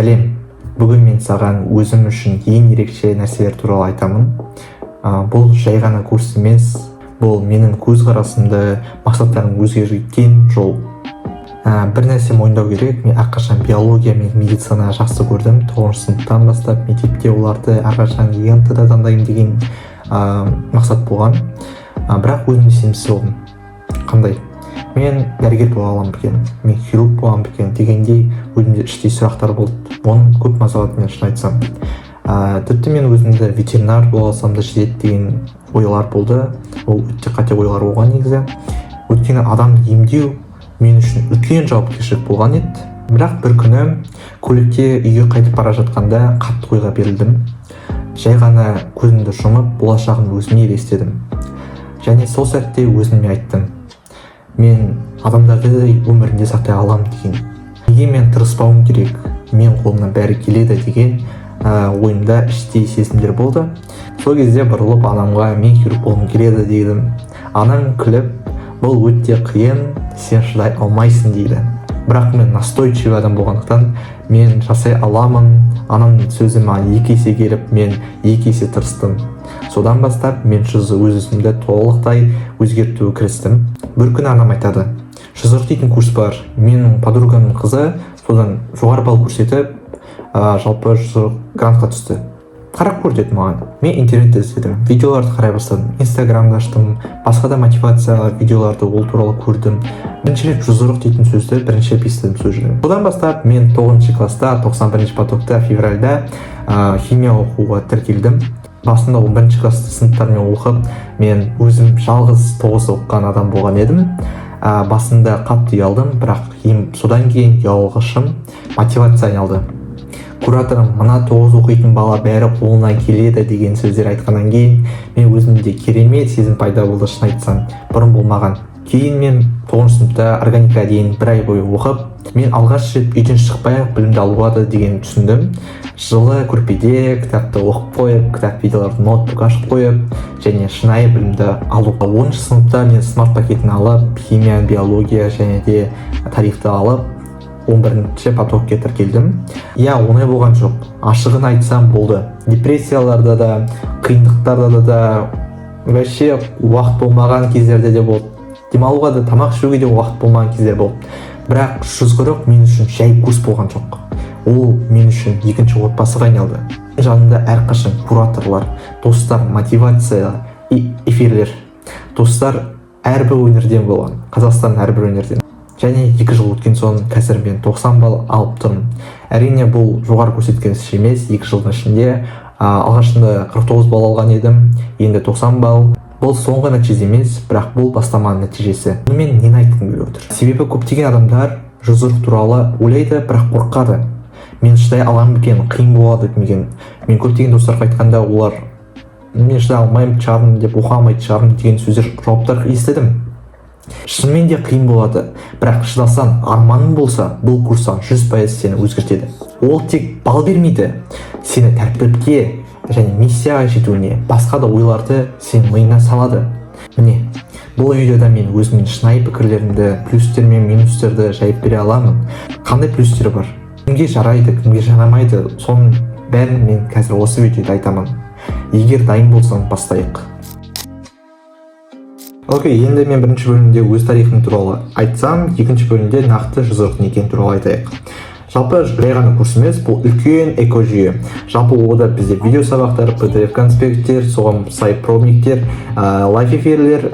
Сәлем, бүгін мен саған өзім үшін ең ерекше нәрселер туралы айтамын. Бұл жай ғана курс емес, бұл менің көзқарасымды, мақсаттарым өзгерткен жол. Бір нәрсе мойындау керек, мен әрқашан биология мен медицина жақсы көрдім. 9 сыныптан бастап мектепте оларды әрқашан ЕНТ-да таңдаймын деген мақсат болған. Бірақ өзіме сенімсіз болдым. Қандай? Мен дәрігер бола аламын екен, мен хирург боламын екен дегендей өзімде іштей сұрақтар болды. Оның көп мазалады, мен шын айтсам. Тіпті мен өзімді ветеринар бола алсам да жетеді деген ойлар болды. Ол өте қате ойлар болған негізі. Өйткені адамды емдеу мен үшін үлкен жауапкершілік болған еді. Бірақ бір күні көлікте үйге қайтып бара жатқанда қатты ойға берілдім. Жай ғана көзімді жұмып, болашағын өзіме елестедім. Және сол сәтте өзіме айттым: мен адамдарды өмірінде сақтай аламын деген. Неге мен тырыспауым керек? Мен қолымнан бәрі келеді деген ойымда іштей сезімдер болды. Сол кезде бұрылып анамға мен хирург болғым келеді дедім. Анам күліп, бұл өте қиын, сен шыдай алмайсың дейді. Бірақ мен настойчивый адам болғандықтан мен жасай аламын. Анамның сөзі маған 2 есе келіп, мен 2 есе тырыстым. Содан бастап мен өзімді толықтай өзгертуге кірістім. Бір күні анам айтады: «Жүзірік дейтін курс бар. Менің подругамның қызы содан жоғары балл көрсетіп, жалпы жүзірік грантқа түсті. Қарап көр» деді маған. Мен интернетте іздедім, видеоларды қарай бастадым, инстаграмды аштым, басқа да мотивация видеоларды ол туралы көрдім. Бірінші рет жүзірік дейтін сөзді бірінші рет естідім сол жерде. Содан бастап мен 9 класста 91 потокта февральда химия оқуға тіркелдім. Басында 11 класты сыныптармен оқып, мен өзім жалғыз 9 оқыған адам болған едім. Басында қатты ұялдым, бірақ содан кейін ұялғышым мотивация айналды. Кураторым мына 9 оқитын бала бәрі қолынан келеді деген сөздер айтқаннан кейін мен өзімде керемет сезім пайда болды, шын айтсам. Бұрын болмаған. Кейін мен 9 сыныпта органика дейін 1 ай бойы оқып, мен алғаш рет үйден шықпай білімді алуады деген түсіндім. Жылы көрпеде кітапты оқып қойып, кітап видеоларды ноутбук ашып қойып, және шынайы білімді алуға. 10 сыныпта мен смарт пакетін алып, химия, биология және де тарихты алып, 11 потокке тіркелдім. Оңай болған жоқ. Ашығын айтсам болды. Депрессияларда да, қиындықтарда да, вообще уақыт болмаған кездерде де болды. Демалуға да, тамақ ішуге де уақыт болмаған кездер болды. Бірақ жүзірік мен үшін жай курс болған жоқ. Ол мен үшін екінші отбасыға айналды. Жанымда әрқашан кураторлар, достар, мотивация, эфирлер. Достар әрбір өңірден болған, Қазақстан әрбір өңірден. Және 2 жыл өткен соң қазір мен 90 балл алып тұрмын. Әрине бұл жоғары көрсеткіш емес, 2 жылдың ішінде. Алғашында 49 балл алған едім, енді 90 балл. Бұл соңғы нәтиже емес, бірақ бұл бастаманың нәтижесі. Мен нені айтқым келіп отыр? Себебі көптеген адамдар жүзірік туралы ойлайды, бірақ қорқады. Мен шыдай аламын екен, қиын болады деген. Мен көптеген достарға айтқанда олар мен шыдай алмаймын шығармын деп, оқи алмайды шығармын деген сөздер, жауаптар естідім. Шынымен де қиын болады, бірақ шыдасаң, арманың болса, бұл курстан 100% сені өзгертеді. Ол тек балл бермейді, сені тәртіпке және миссияға жетуіне, басқа да ойларды сен миыңа салады. Міне, бұл видеода мен өзімнің шынайы пікірлерімді, плюстер мен минустерді жайып бере аламын. Қандай плюстер бар? Кімге жарайды, кімге жарамайды, соның бәрін мен қазір осы видеода айтамын. Егер дайын болсаң, бастайық. Енді мен бірінші бөлімде өз тарихым туралы айтсам, екінші бөлімде нақты жүзірік некен туралы айтайық. Жалпы жай ғана курс емес, бұл үлкен экожүйе. Жалпы ода бізде видео сабақтар, PDF конспекттер, соған сай пробниктер, лайф эфирлер,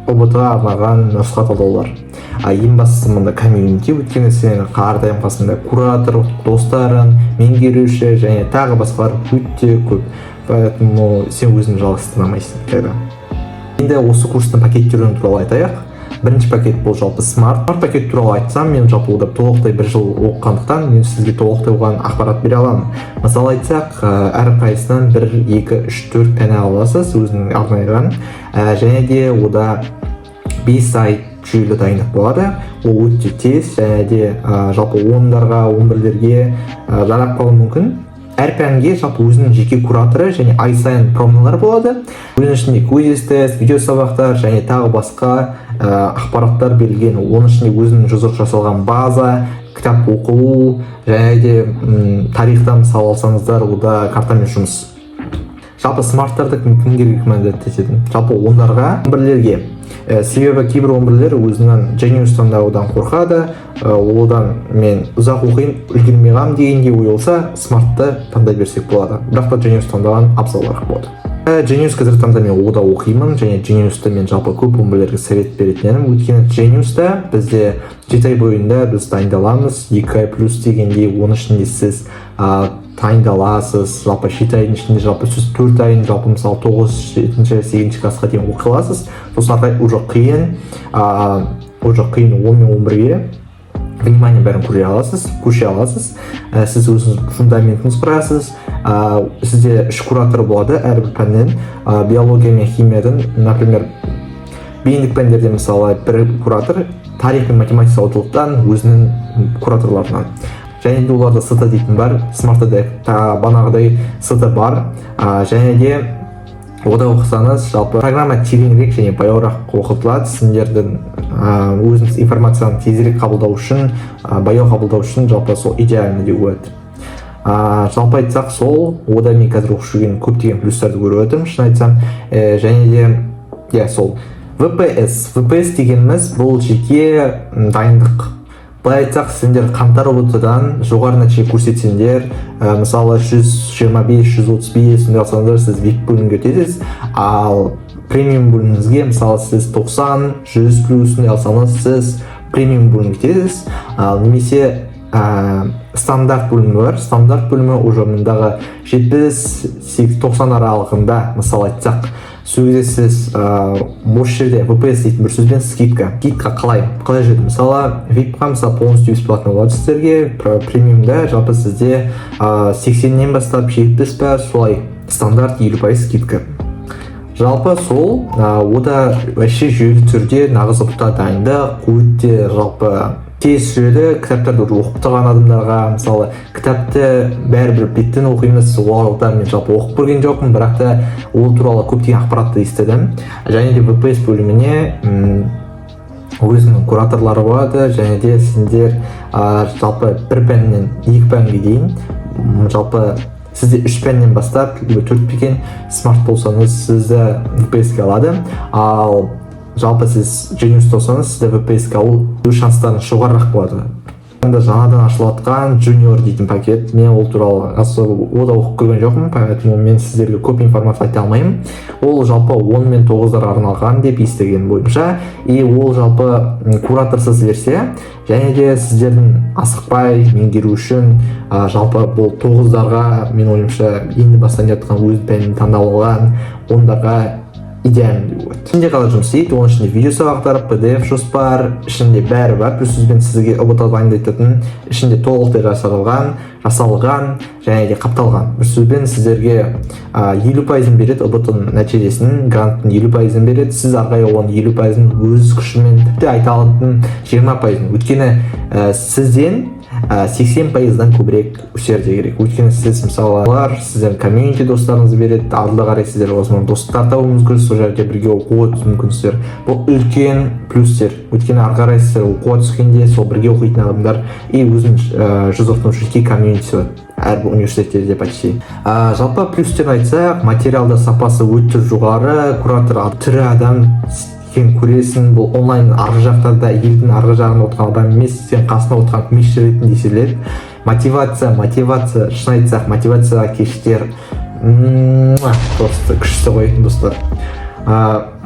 ұбт-ға арналған нұсқа талдаулар. Ең бастысы мұнда комьюнити, өйткені сенің әрдайым қасында куратор, достарың, меңгеруші және тағы басқалар өте көп. Поэтому сен өзін жалғызсырамайсың. Енді осы курстың пакеттерін туралы айтайық. Бірінші пакет бұл жалпы смарт пакет туралы айтсам, мен жалпы ода толықтай 1 жыл оқығандықтан мен сізге толықтай оған ақпарат бере аламын. Мысалы айтсақ, әр қайсынан 1, 2, 3, 4 пән аласыз өзінің арнайған, және де ода 5 ай жүйелі дайындық болады. Ол өте тез, және де жалпы 10-дарға, 11-лерге жарап қалуы мүмкін. Әр пәнге жалпы өзінің жеке кураторы және ай сайын промналар болады. Өзінің ішінде квиз-тест, видео сабақтар және тағы басқа ақпараттар берілген. Оның ішінде өзінің жүзірік жасалған база, кітап оқу, және де тарихтан мысал алсаңыздар, ода картамен жұмыс. Жалпы смарттарды кімге рекомендация ететін? Жалпы ондарға, 11-лерге. Себебі кейбір 11-лер өзінен Genius таңдаудан қорқады, одан мен ұзақ оқиын, үлгермей қалам дегенде ой болса, смартты таңдай берсек болады. Бірақ та Genius таңдаған абзалырақ болады. Genius қазіргі таңда мен ода оқимын, және Genius'ты мен жалпы көп 11-лерге совет беретін едім. Өйткені Genius'та бізде 7 ай бойында біз дайындаламыз, 2 ай плюс дегенде, оның ішінде сіз дайындаласыз, жалпы 7 айдың ішінде жалпы сіз 4 айын жалпы мысалы 9-8 классқа дейін оқи аласыз. Сосын уже қиын 10 мен 11-ге внимание бәрін көше аласыз. Сіз өзіңіз фундаментіңіз құрасыз. Сізде 3 куратор болады әрбір пәннен. Биология мен химиядан, например, бейіндік пәндерде мысалы бір куратор, тарих пен математика сауаттылықтан өзінің кураторларынан. Және де оларда СТ дейтін бар, смартта банағыдай СТ бар. Және де ода оқысаңыз, жалпы программа тереңірек және баяуырақ оқытылады. Сендердің өзіңіз информацияны тезірек қабылдау үшін, баяу қабылдау үшін жалпы сол идеальны деп болады. Жалпы айтсақ, сол ода мен қазір оқып жүрген көптеген плюстарды көріп отырмын, шын айтсам. Және де сол VPS дегеніміз бұл жеке дайындық. Былай айтсақ, сендер қаңтар ұбт-дан жоғары нәтиже көрсетсеңдер, мысалы 125-135 сондай алсаңдар, сіз VIP бөлімге өтесіз, ал премиум бөліміңізге мысалы сіз 90-100 плюс сондай алсаңыз, сіз премиум бөлімге өтесіз. Немесе стандарт бөлімі бар. Стандарт бөлімі уже мұндағы 70-90 аралығында, мысалы айтсақ, сөзде сіз осы жерде VPS дейтін бір сөзбен скидка қалай жетті? Мысалы VIP-қа мысалы полностью бесплатно болады сіздерге, премиумда жалпы сізде 80-нен бастап 70 па, солай стандарт 50% скидка. Жалпы сол ода вообще жүйелі түрде нағыз ұпта дайындық, өте жалпы тез жүреді. Кітаптарды оқып тұрған адамдарға, мысалы кітапты бәрібір беттен оқимыз, оларда мен жалпы оқып көрген жоқпын, бірақ та ол туралы көптеген ақпаратты естідім. Және де VPS бөліміне өзінің кураторлары болады, және де сендер жалпы бір пәннен 2 пәнге дейін, жалпы сізде 3 пәннен бастап 4 пекен смарт болсаңыз, сізді VPS-ге алады. Ал жалпы сіз Genius болсаңыз, сізде VPS-ге алу шанстарыңыз жоғарырақ болады. Жаңадан ашылатқан Junior дейтін пакет, мен ол туралы ода оқып көрген жоқпын, поэтому мен сіздерге көп информация айта алмаймын. Ол жалпы 10 мен 9-дар арналған деп естіген бойынша, и ол жалпы кураторсыз версия, және де сіздердің асықпай меңгеру үшін жалпы бұл 9-дарға мен ойымша енді бастан жатқан өз пәнін таңдап алған 10-дарға идеальный деп болады. Ішінде қалай жұмыс істейді, оның ішінде видео сабақтар, PDF жоспар, ішінде бәрі бар. Плюс сөзбен сізге ұбт дайындайтын, ішінде толықтай жасалған және де қапталған. Бір сөзбен сіздерге 50% береді, ұбт-ның нәтижесінің, гранттың 50% береді. Сіз арқайы оның 50% өз күшімен, тіпті айта алатын 20%. Өйткені сізден 80%-дан көбірек өсерде керек. Өйткені сіз мысалы сізден комьюнити достарыңыз береді, алдыға қарай сіздер осымен достар табу мүмкінсіз, сол жерде бірге оқуға түсу мүмкінсіздер. Бұл үлкен плюстер. Өйткені ары қарай сіздер оқуға түскенде сол бірге оқитын адамдар и өзінің 193 комьюнитisi бар. Әрбір университеттерде почти. Жалпы плюстерін айтсақ, материалда сапасы өте жоғары, куратор түрі адам көресің, бұл онлайн арғы жақтарда, елдің арғы жағында отырған адам емес, сен қасында отырған көмекші ретінде есептеледі. Мотивация, шын айтсақ, мотивация кештер просто күшті ғой достар.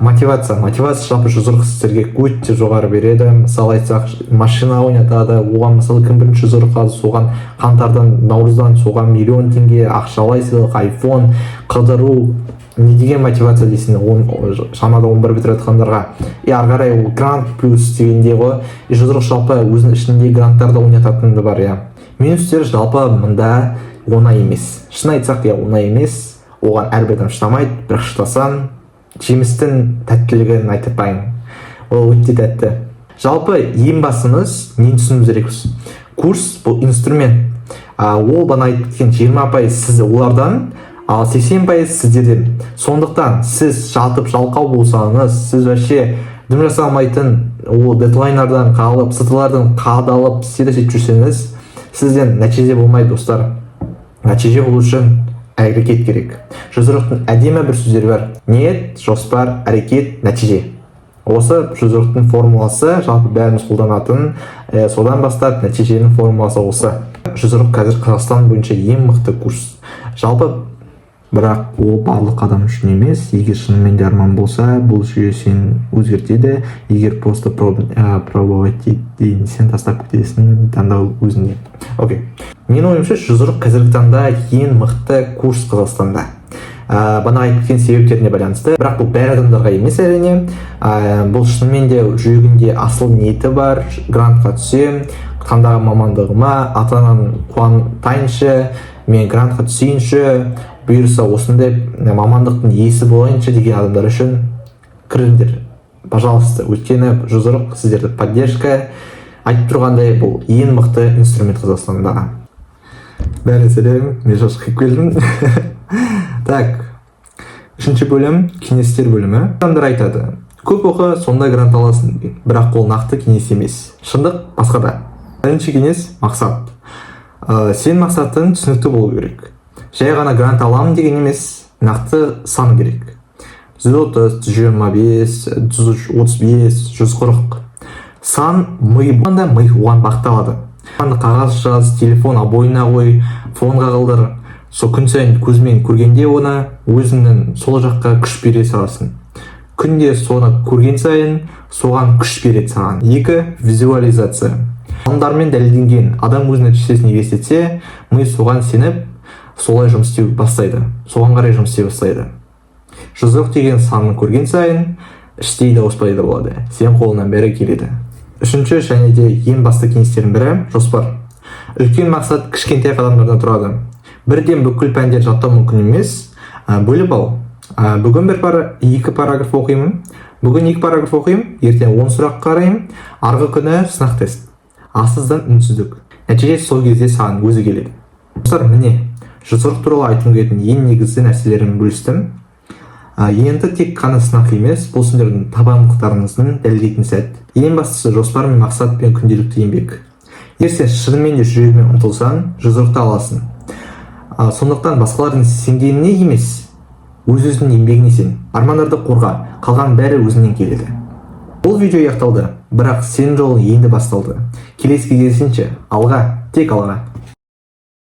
Мотивация жалпы жұзырық сіздерге өте жоғары береді. Мысалы айтсақ, машина ойнатады, оған мысалы кім бірінші жұзырық алды, соған қаңтардан, наурыздан соған миллион теңге ақшалай сыйлық, айфон, қыдыру. Не деген мотивация дейсің, шамада 11 бітіріп жатқандарға. Ары қарай ол грант плюс дегенде ғой. Жұзырық жалпы өзінің ішінде гранттарды ойнататыны бар. Минустер жалпы мұнда оңай емес. Шын айтсақ, оңай емес. Оған әрбір адам шыдамайды, бірақ шыдасаң, жемістің тәттілігін айтпайын. Ол өте тәтті. Жалпы ең басымыз нені түсінуіміз керекпіз. Курс бұл инструмент. Ол бана айтып кеткен 20% сіз олардан, ал 80% сіздерден. Сондықтан сіз жатып жалқау болсаңыз, сіз вообще дым жасамайтын ол дедлайндардан қалып, сытылардан қадалып сөйтіп жүрсеңіз, сізден нәтиже болмайды, достар. Нәтиже болу үшін әрекет керек. Жүзірықтың әдемі бір сөздері бар: ниет, жоспар, әрекет, нәтиже. Осы жүзірықтың формуласы, жалпы бәріміз қолданатын, содан бастап нәтиженің формуласы осы. Жүзірық қазір Қазақстан бойынша ең мықты курс. Жалпы, бірақ ол барлық адам үшін емес. Егер шынымен де арман болса, бұл жүйе сені өзгертеді. Егер просто пробовать етейін, сен тастап кетесің, таңдау өзіңе. Окей. Менің ойымша, жүзірік қазіргі таңда ең мықты курс Қазақстанда. Бана айтқан себептеріне байланысты, бірақ бұл бәрі адамдарға емес әрине. Бұл шынымен де жүрегінде асыл ниеті бар, грантқа түсем, қандай мамандығыма, ата-анам қуантайыншы, мен грантқа түсейінші, бұйырса осындай мамандықтың иесі болайыншы деген адамдар үшін кіріңдер, пожалуйста. Өйткені жүзірік сіздерді поддержка. Айтып тұрғандай, бұл ең мықты инструмент Қазақстандағы. Бәрі сәлем, мен шошқып келдім. Так, үшінші бөлім кеңестер бөлімі. Адамдар айтады: көп оқы, сонда грант аласың. Бірақ ол нақты кеңес емес. Шындық басқада. Бірінші кеңес мақсат. Сен мақсатың түсінікті болу керек. Жай ғана грант аламын деген емес, нақты сан керек. 130, 125, 135, 140. Сан ми болғанда ми оған бағытталады. Қағаз жаз, телефон обойына қой, фонға қалдыр. Сол күн сайын көзмен көргенде оны өзіңнің сол жаққа күш бере саласың. Күнде соны көрген сайын соған күш береді саған. 2. Визуализация. Ғылымдармен дәлелденген, адам өз нәтижесін елестетсе, ми соған сеніп, солай жұмыс істей бастайды. Соған қарай жұмыс істей бастайды. Жүзірік деген санын көрген сайын іштей де ауыспайды болады. Сен қолынан бәрі келеді. Үшінші және де ең басты кеңестердің бірі жоспар. Үлкен мақсат кішкентай қадамдардан тұрады. Бірден бүкіл пәндер жаттау мүмкін емес. Бөліп ал. Бүгін екі параграф оқимын. Бүгін 2 параграф оқимын, ертең 10 сұрақ қараймын, арғы күні сынақ тест. Асыздан үнсіздік. Нәтиже сол кезде саған өзі келеді. Достар, міне, жүзірік туралы айтқым келетін ең негізгі нәрселерін бөлістім. Енді тек қана сынақ емес, бұл сендердің табандылықтарыңыздың дәлелдейтін сәт. Ең бастысы жоспар мен мақсат пен күнделікті еңбек. Егер сен шынымен де жүрегімен ұмтылсаң, жүзірікті аласың. Сондықтан басқалардың сенгеніне емес, өз-өзінің еңбегіне сен. Армандарды қорға, қалған бәрі өзіңнен келеді. Бұл видео аяқталды, бірақ сенің жолың енді басталды. Келесі кездескенше, алға, тек алға.